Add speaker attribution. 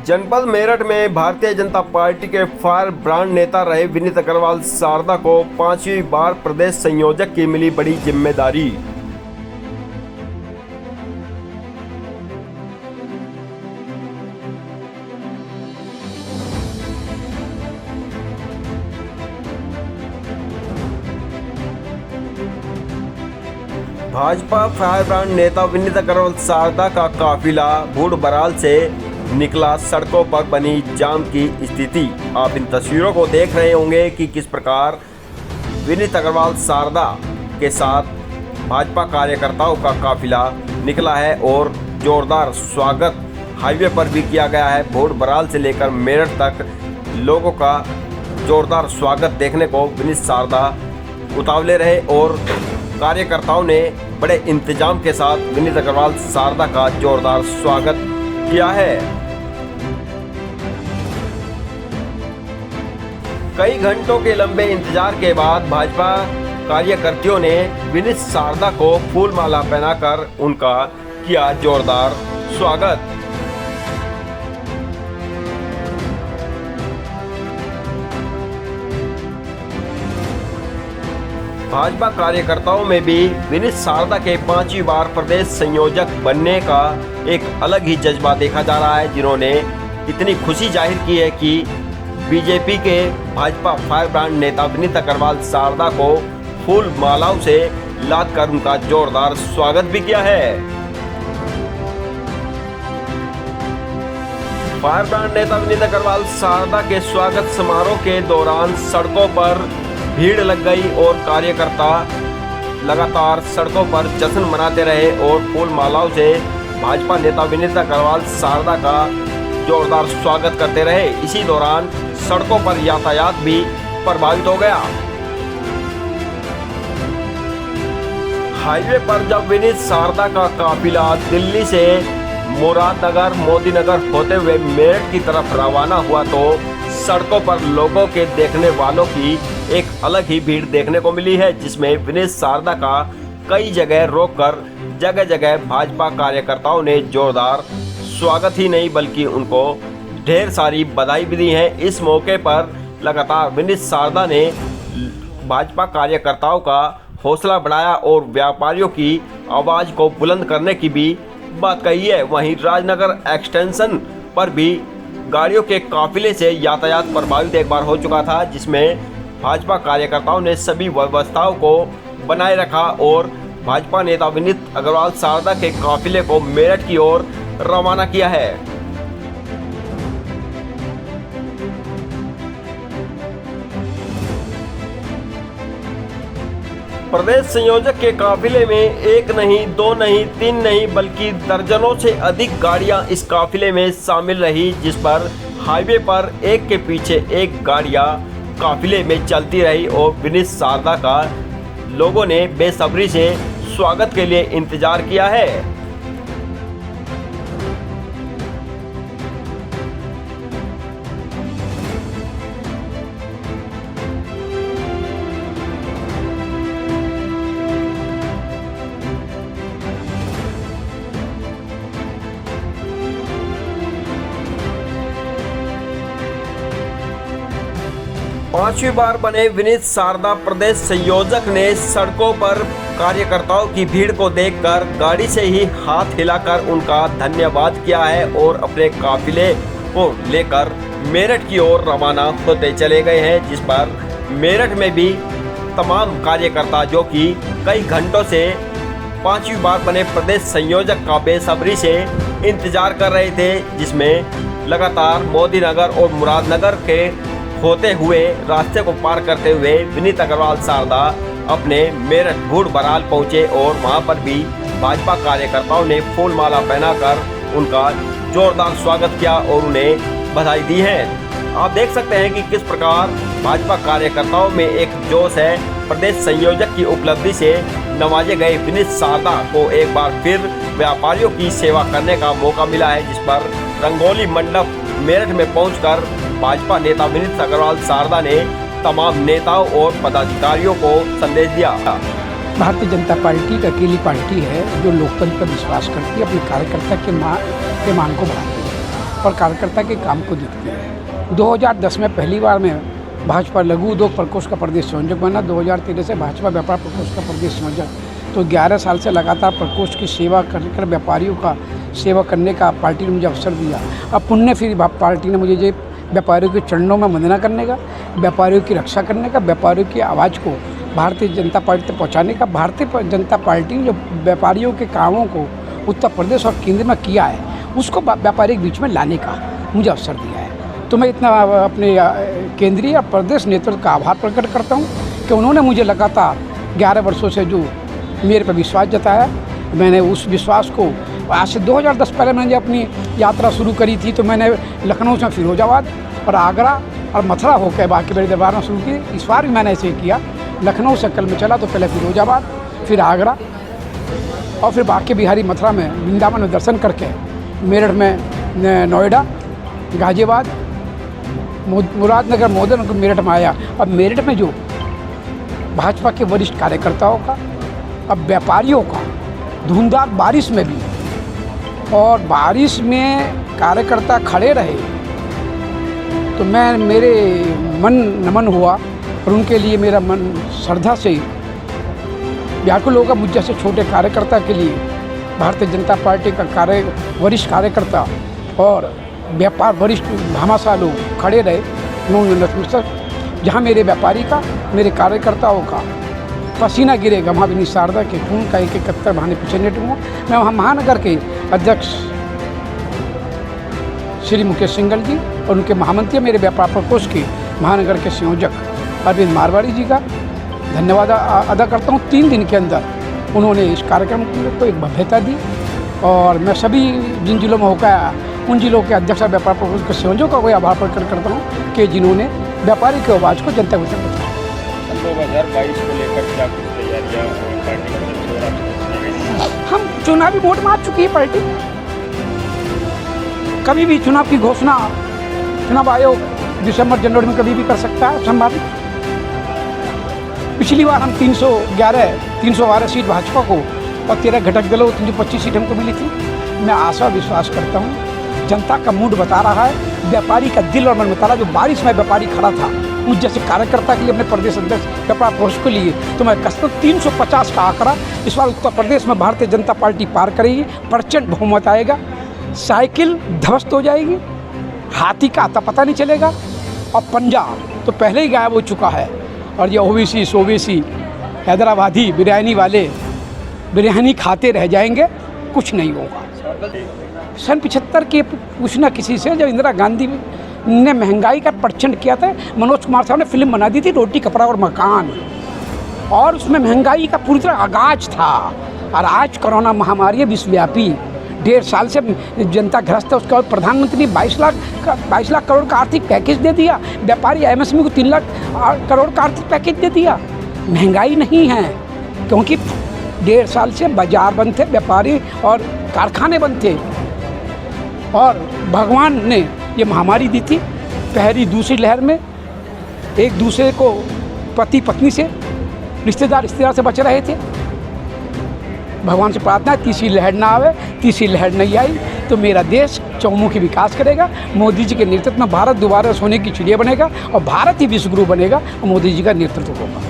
Speaker 1: जनपद मेरठ में भारतीय जनता पार्टी के फायर ब्रांड नेता रहे विनीत अग्रवाल सारदा को 5वीं बार प्रदेश संयोजक की मिली बड़ी जिम्मेदारी। भाजपा फायर ब्रांड नेता विनीत अग्रवाल सारदा का काफिला भूड़-बराल से निकला। सड़कों पर बनी जाम की स्थिति। आप इन तस्वीरों को देख रहे होंगे कि किस प्रकार विनीत अग्रवाल सारदा के साथ भाजपा कार्यकर्ताओं का काफिला निकला है और जोरदार स्वागत हाईवे पर भी किया गया है। भूड़-बराल से लेकर मेरठ तक लोगों का जोरदार स्वागत देखने को विनीत सारदा उतावले रहे और कार्यकर्ताओं ने बड़े इंतजाम के साथ विनीत अग्रवाल सारदा का जोरदार स्वागत किया है। कई घंटों के लंबे इंतजार के बाद भाजपा कार्यकर्ताओं ने विनीत सारदा को फूल माला पहनाकर उनका किया जोरदार स्वागत। भाजपा कार्यकर्ताओं में भी विनीत सारदा के 5वीं बार प्रदेश संयोजक बनने का एक अलग ही जज्बा देखा जा रहा है, जिन्होंने इतनी खुशी जाहिर की है कि बीजेपी के भाजपा फायर ब्रांड नेता विनीत अग्रवाल सारदा को फूल मालाओं से लादकर उनका जोरदार स्वागत भी किया है। फायर ब्रांड नेता विनीत अग्रवाल सारदा के स्वागत समारोह के दौरान सड़कों पर भीड़ लग गई और कार्यकर्ता लगातार सड़कों पर जश्न मनाते रहे और फूल मालाओं से भाजपा नेता विनीत अग्रवाल सारदा का जोरदार स्वागत करते रहे। इसी दौरान सड़कों पर यातायात भी प्रभावित हो गया। हाईवे पर जब विनीत सारदा का काफिला दिल्ली से मुरादनगर मोदीनगर होते हुए मेरठ की तरफ रवाना हुआ तो सड़कों पर लोगों के देखने वालों की एक अलग ही भीड़ देखने को मिली है, जिसमें विनीत सारदा का कई जगह रोककर जगह जगह भाजपा कार्यकर्ताओं ने जोरदार स्वागत ही नहीं बल्कि उनको ढेर सारी बधाई भी दी है। इस मौके पर लगातार विनीत सारदा ने भाजपा कार्यकर्ताओं का हौसला बढ़ाया और व्यापारियों की आवाज़ को बुलंद करने की भी बात कही है। वहीं राजनगर एक्सटेंशन पर भी गाड़ियों के काफिले से यातायात प्रभावित एक बार हो चुका था, जिसमें भाजपा कार्यकर्ताओं ने सभी व्यवस्थाओं को बनाए रखा और भाजपा नेता विनीत अग्रवाल सारदा के काफिले को मेरठ की ओर रवाना किया है। प्रदेश संयोजक के काफिले में एक नहीं, दो नहीं, तीन नहीं बल्कि दर्जनों से अधिक गाड़ियां इस काफिले में शामिल रही, जिस पर हाईवे पर एक के पीछे एक गाड़ियां काफिले में चलती रही और विनीत सारदा का लोगों ने बेसब्री से स्वागत के लिए इंतजार किया है। पांचवी बार बने विनीत सारदा प्रदेश संयोजक ने सड़कों पर कार्यकर्ताओं की भीड़ को देखकर गाड़ी से ही हाथ हिलाकर उनका धन्यवाद किया है और अपने काफिले को लेकर मेरठ की ओर रवाना होते चले गए हैं, जिस पर मेरठ में भी तमाम कार्यकर्ता जो कि कई घंटों से 5वीं बार बने प्रदेश संयोजक का बेसब्री से इंतजार कर रहे थे, जिसमें लगातार मोदीनगर और मुरादनगर के होते हुए रास्ते को पार करते हुए विनीत अग्रवाल सारदा अपने मेरठ भूड़-बराल पहुंचे और वहां पर भी भाजपा कार्यकर्ताओं ने फूल माला पहनाकर उनका जोरदार स्वागत किया और उन्हें बधाई दी है। आप देख सकते हैं कि किस प्रकार भाजपा कार्यकर्ताओं में एक जोश है। प्रदेश संयोजक की उपलब्धि से नवाजे गए विनीत सारदा को एक बार फिर व्यापारियों की सेवा करने का मौका मिला है, जिस पर रंगोली मंडप मेरठ में पहुंचकर भाजपा नेता विनीत अग्रवाल सारदा ने तमाम नेताओं और पदाधिकारियों को संदेश दिया।
Speaker 2: भारतीय जनता पार्टी एक अकेली पार्टी है जो लोकतंत्र पर विश्वास करती है, अपने कार्यकर्ता के मान को बढ़ाती है। और कार्यकर्ता के काम को देखती है। 2010 में पहली बार मैं भाजपा लघु उद्योग प्रकोष्ठ का प्रदेश संयोजक बना। 2013 से भाजपा व्यापार प्रकोष्ठ का प्रदेश संयोजक। तो 11 साल से लगातार प्रकोष्ठ की सेवा कर व्यापारियों का सेवा करने का पार्टी ने मुझे अवसर दिया। अब पुण्य फिर पार्टी ने मुझे व्यापारियों के चरणों में वंदना करने का, व्यापारियों की रक्षा करने का, व्यापारियों की आवाज़ को भारतीय जनता पार्टी तक पहुँचाने का। भारतीय जनता पार्टी ने जो व्यापारियों के कामों को उत्तर प्रदेश और केंद्र में किया है, उसको व्यापारी के बीच में लाने का मुझे अवसर दिया है। तो मैं इतना अपने केंद्रीय और प्रदेश नेतृत्व का आभार प्रकट करता हूँ कि उन्होंने मुझे लगातार 11 वर्षों से जो मेरे पर विश्वास जताया, मैंने उस विश्वास को आज से 2010 पहले मैंने अपनी यात्रा शुरू करी थी, तो मैंने लखनऊ से फिरोजाबाद और आगरा और मथुरा होकर बाकी बड़े दरबार में शुरू की। इस बार भी मैंने ऐसे ही किया। लखनऊ से कल में चला तो पहले फिरोजाबाद, फिर आगरा और फिर बाकी बिहारी मथुरा में वृंदावन में दर्शन करके मेरठ में नोएडा, गाजियाबाद, मुरादनगर, मोदन मेरठ में आया। अब मेरठ में जो भाजपा के वरिष्ठ कार्यकर्ताओं का, अब व्यापारियों का, धुंधार बारिश में भी, और बारिश में कार्यकर्ता खड़े रहे तो मेरे मन नमन हुआ और उनके लिए मेरा मन श्रद्धा से व्याकुल होगा। मुझ जैसे छोटे कार्यकर्ता के लिए भारतीय जनता पार्टी का वरिष्ठ कार्यकर्ता और व्यापार वरिष्ठ भामाशाह लोग खड़े रहे। उन्होंने नतमस्तक, जहाँ मेरे व्यापारी का, मेरे कार्यकर्ताओं का पसीना गिरेगा, वहाँ भी शारदा के खून का एक कत्तर बहाने पीछे नहीं हटूँगा। मैं वहाँ महानगर के अध्यक्ष श्री मुकेश सिंघल जी और उनके महामंत्री मेरे व्यापार प्रकोष्ठ के महानगर के संयोजक अरविंद मारवाड़ी जी का धन्यवाद अदा करता हूँ। 3 दिन के अंदर उन्होंने इस कार्यक्रम को एक भव्यता दी और मैं सभी जिन जिलों में होकर आया उन जिलों के अध्यक्ष और व्यापार प्रकोष्ठ के संयोजकों का कोई आभार प्रकट करता हूँ कि जिन्होंने व्यापारी की आवाज़ को जनता को बताया।
Speaker 3: 2022 को लेकर क्या कुछ तैयारियां पार्टी
Speaker 2: हम चुनावी वोट में आ चुकी है पार्टी। कभी भी चुनाव की घोषणा चुनाव आयोग दिसंबर जनवरी में कभी भी कर सकता है, संभावित। पिछली बार हम 312 सीट भाजपा को और 13 घटक दलों 325 सीट हमको मिली थी। मैं आशा विश्वास करता हूँ, जनता का मूड बता रहा है, व्यापारी का दिल और मन बता रहा है। जो बारिश में व्यापारी खड़ा था मुझ जैसे कार्यकर्ता के लिए, अपने प्रदेश अध्यक्ष व्यापार प्रकोष्ठ के लिए, तो मैं कसम 350 का आंकड़ा इस बार उत्तर प्रदेश में भारतीय जनता पार्टी पार करेगी। प्रचंड बहुमत आएगा, साइकिल ध्वस्त हो जाएगी, हाथी का आता पता नहीं चलेगा और पंजा तो पहले ही गायब हो चुका है। और ये ओबीसी सोबीसी हैदराबादी बिरयानी वाले बिरयानी खाते रह जाएंगे, कुछ नहीं होगा। सन 75 के पूछना किसी से, जब इंदिरा गांधी ने महंगाई का प्रचंड किया था, मनोज कुमार साहब ने फिल्म बना दी थी रोटी कपड़ा और मकान, और उसमें महंगाई का पूरी तरह आगाज था। और आज कोरोना महामारी है विश्वव्यापी, 1.5 साल से जनता ग्रस्त है। उसके बाद प्रधानमंत्री ने 22 लाख करोड़ का आर्थिक पैकेज दे दिया। व्यापारी एमएसएमई को 3 लाख करोड़ का आर्थिक पैकेज दे दिया। महंगाई नहीं है, क्योंकि 1.5 साल से बाजार बंद थे, व्यापारी और कारखाने बंद थे, और भगवान ने ये महामारी दी थी। पहली दूसरी लहर में एक दूसरे को पति पत्नी से, रिश्तेदार से बच रहे थे। भगवान से प्रार्थना है तीसरी लहर ना आवे। तीसरी लहर नहीं आई तो मेरा देश चौमुखी विकास करेगा। मोदी जी के नेतृत्व में भारत दोबारा सोने की चिड़िया बनेगा और भारत ही विश्व गुरु बनेगा और मोदी जी का नेतृत्व होगा।